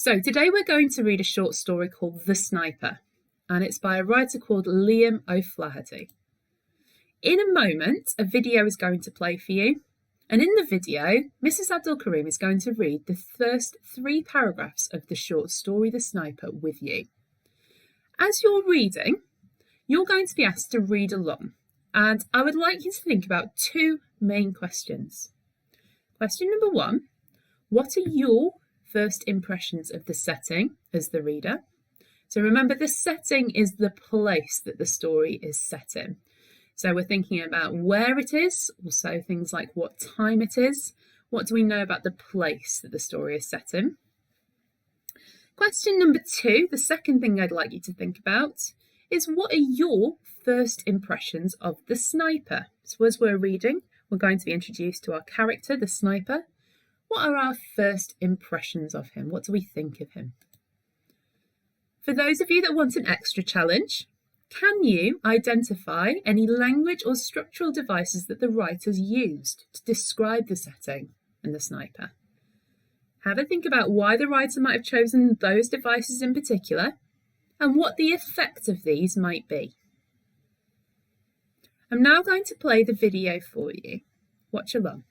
So today we're going to read a short story called The Sniper, and it's by a writer called Liam O'Flaherty. In a moment, a video is going to play for you, and in the video, Mrs. Abdul Karim is going to read the first 3 paragraphs of the short story The Sniper with you. As you're reading, you're going to be asked to read along, and I would like you to think about 2 main questions. Question number 1, what are your first impressions of the setting as the reader? So remember, the setting is the place that the story is set in. So we're thinking about where it is, also things like what time it is. What do we know about the place that the story is set in? Question number 2, the second thing I'd like you to think about, is what are your first impressions of the sniper? So as we're reading, we're going to be introduced to our character, the sniper. What are our first impressions of him? What do we think of him? For those of you that want an extra challenge, can you identify any language or structural devices that the writers used to describe the setting and the sniper? Have a think about why the writer might have chosen those devices in particular and what the effect of these might be. I'm now going to play the video for you. Watch along.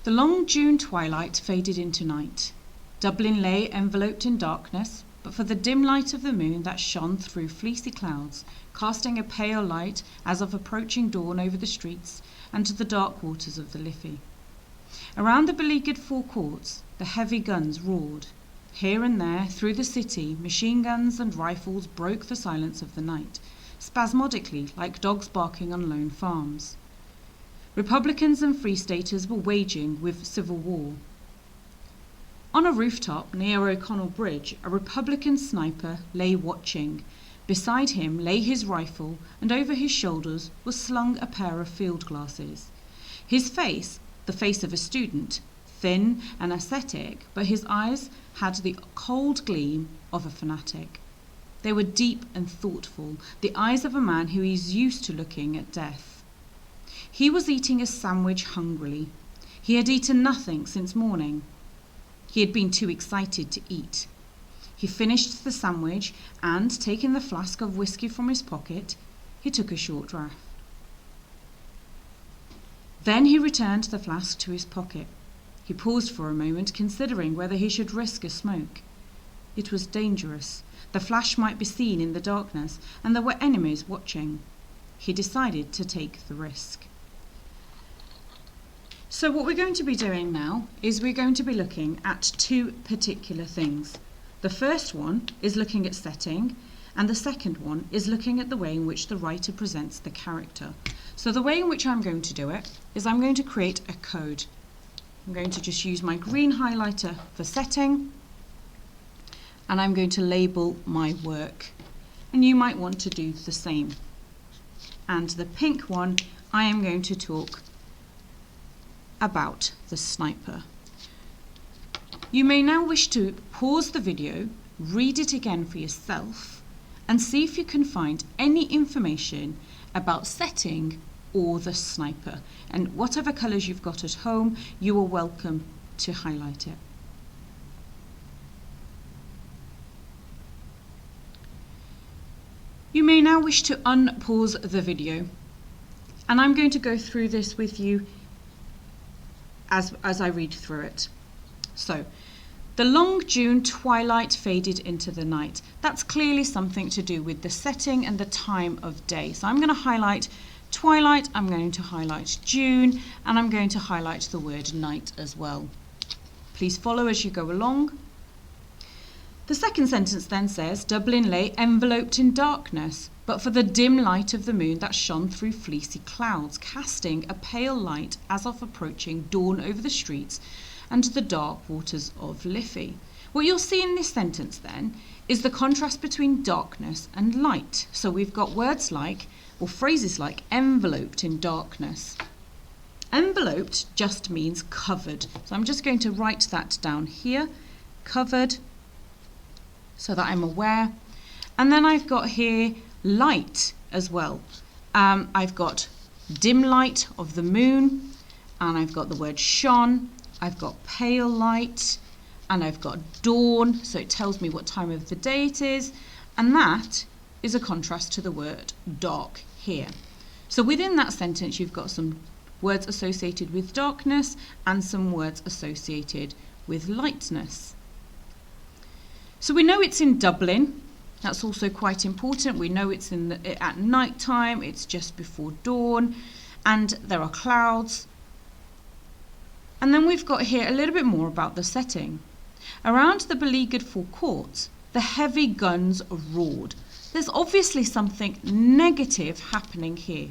The long June twilight faded into night. Dublin lay enveloped in darkness, but for the dim light of the moon that shone through fleecy clouds, casting a pale light as of approaching dawn over the streets and to the dark waters of the Liffey. Around the beleaguered forecourts, the heavy guns roared. Here and there, through the city, machine guns and rifles broke the silence of the night, spasmodically like dogs barking on lone farms. Republicans and Free Staters were waging with civil war. On a rooftop near O'Connell Bridge, a Republican sniper lay watching. Beside him lay his rifle, and over his shoulders was slung a pair of field glasses. His face, the face of a student, thin and ascetic, but his eyes had the cold gleam of a fanatic. They were deep and thoughtful, the eyes of a man who is used to looking at death. He was eating a sandwich hungrily. He had eaten nothing since morning. He had been too excited to eat. He finished the sandwich and, taking the flask of whiskey from his pocket, he took a short draught. Then he returned the flask to his pocket. He paused for a moment, considering whether he should risk a smoke. It was dangerous. The flash might be seen in the darkness, and there were enemies watching. He decided to take the risk. So what we're going to be doing now is we're going to be looking at 2 particular things. The first one is looking at setting, and the second one is looking at the way in which the writer presents the character. So the way in which I'm going to do it is I'm going to create a code. I'm going to just use my green highlighter for setting, and I'm going to label my work. And you might want to do the same. And the pink one, I am going to talk about the sniper. You may now wish to pause the video, read it again for yourself, and see if you can find any information about setting or the sniper. And whatever colours you've got at home, you are welcome to highlight it. You may now wish to unpause the video, and I'm going to go through this with you as I read through it. So, the long June twilight faded into the night. That's clearly something to do with the setting and the time of day. So I'm going to highlight twilight, I'm going to highlight June, and I'm going to highlight the word night as well. Please follow as you go along. The second sentence then says, Dublin lay enveloped in darkness, but for the dim light of the moon that shone through fleecy clouds, casting a pale light as of approaching dawn over the streets and the dark waters of Liffey. What you'll see in this sentence then is the contrast between darkness and light. So we've got words like, or phrases like, enveloped in darkness. Enveloped just means covered. So I'm just going to write that down here, covered, so that I'm aware. And then I've got here light as well. I've got dim light of the moon, and I've got the word shone, I've got pale light, and I've got dawn, so it tells me what time of the day it is, and that is a contrast to the word dark here. So within that sentence you've got some words associated with darkness and some words associated with lightness. So we know it's in Dublin. That's also quite important. We know it's at night time, it's just before dawn, and there are clouds. And then we've got here a little bit more about the setting. Around the beleaguered forecourt, the heavy guns roared. There's obviously something negative happening here,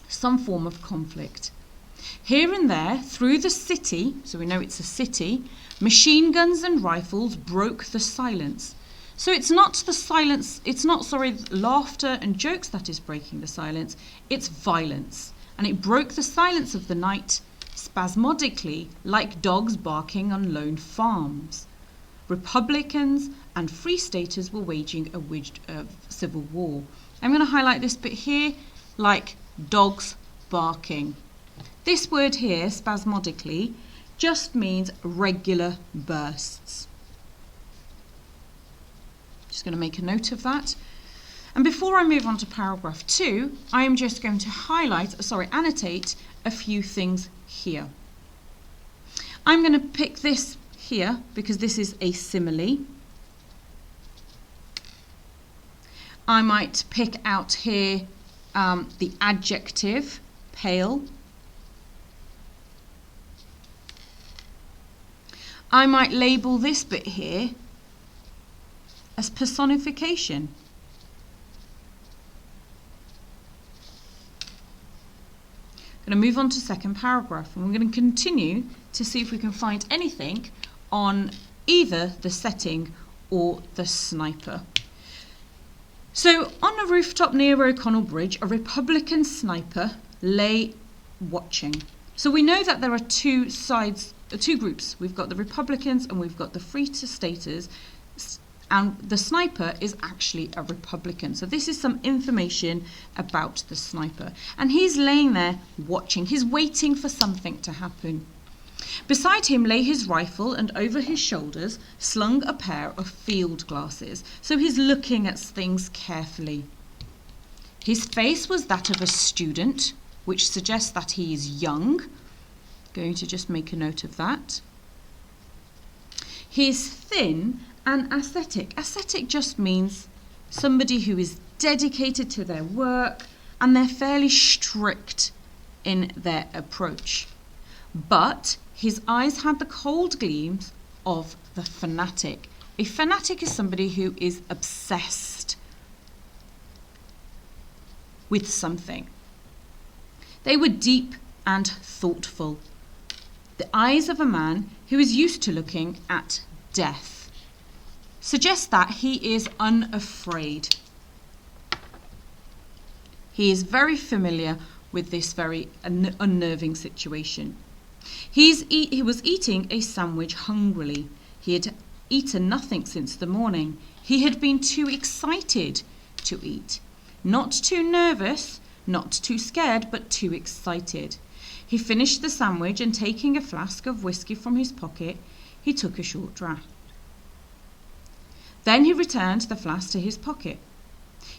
some form of conflict. Here and there, through the city, so we know it's a city, machine guns and rifles broke the silence. So it's not laughter and jokes that is breaking the silence, it's violence. And it broke the silence of the night spasmodically, like dogs barking on lone farms. Republicans and Free Staters were waging a civil war. I'm going to highlight this bit here, like dogs barking. This word here, spasmodically, just means regular bursts. Just going to make a note of that. And before I move on to paragraph 2, I am just going to annotate a few things here. I'm going to pick this here because this is a simile. I might pick out here the adjective pale. I might label this bit here as personification. I'm going to move on to second paragraph, and we're going to continue to see if we can find anything on either the setting or the sniper. So on a rooftop near O'Connell Bridge, a Republican sniper lay watching. So we know that there are two groups. We've got the Republicans and we've got the Free Staters, and the sniper is actually a Republican. So this is some information about the sniper. And he's laying there watching. He's waiting for something to happen. Beside him lay his rifle, and over his shoulders slung a pair of field glasses. So he's looking at things carefully. His face was that of a student, which suggests that he is young. Going to just make a note of that. He's thin and ascetic. Ascetic just means somebody who is dedicated to their work, and they're fairly strict in their approach. But his eyes had the cold gleams of the fanatic. A fanatic is somebody who is obsessed with something. They were deep and thoughtful. The eyes of a man who is used to looking at death suggest that he is unafraid. He is very familiar with this very unnerving situation. He was eating a sandwich hungrily. He had eaten nothing since the morning. He had been too excited to eat. Not too nervous, not too scared, but too excited. He finished the sandwich, and taking a flask of whiskey from his pocket, he took a short draught. Then he returned the flask to his pocket.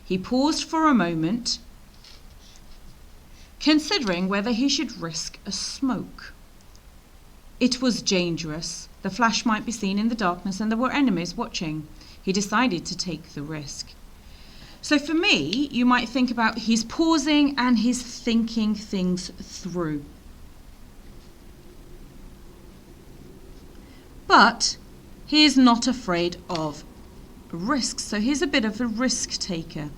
He paused for a moment, considering whether he should risk a smoke. It was dangerous. The flash might be seen in the darkness, and there were enemies watching. He decided to take the risk. So for me, you might think about he's pausing and he's thinking things through. But he is not afraid of risks. So he's a bit of a risk taker.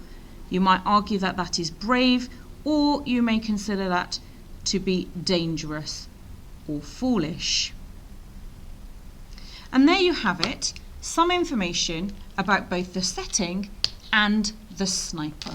You might argue that that is brave, or you may consider that to be dangerous or foolish. And there you have it, some information about both the setting and the sniper.